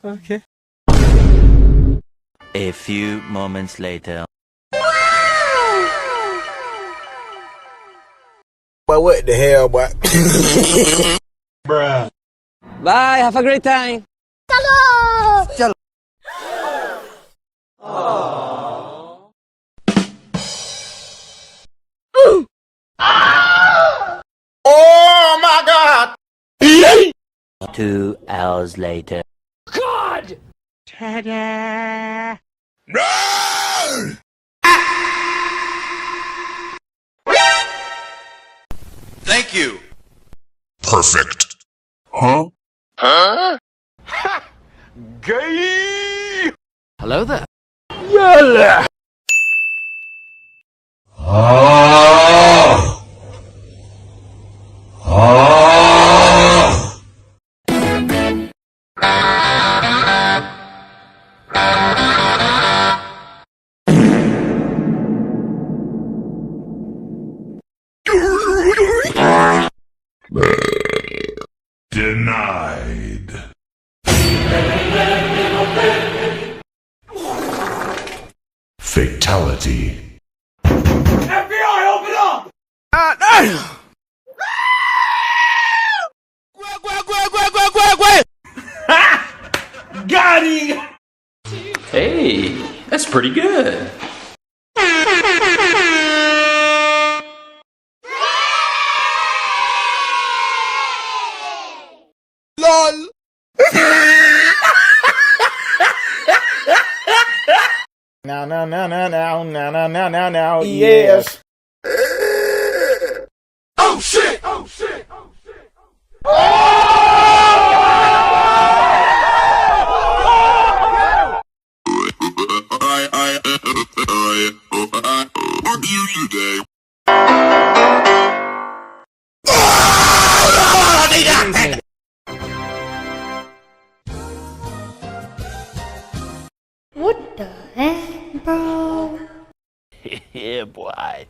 Okay. A few moments later. But what the hell, boy? Bruh. Bye, have a great time. Chalo. Oh my God! 2 hours later. God! Ta-da! No! Thank you. Perfect. Huh? Huh? Gay! Hello there. Yalla! Denied. Fatality. FBI, open up! Got him! Hey, that's pretty good. LOL. Now, yes. Oh shit! Oh shit! Oh shit! What do you today? What the heck, bro? Yeah, boy.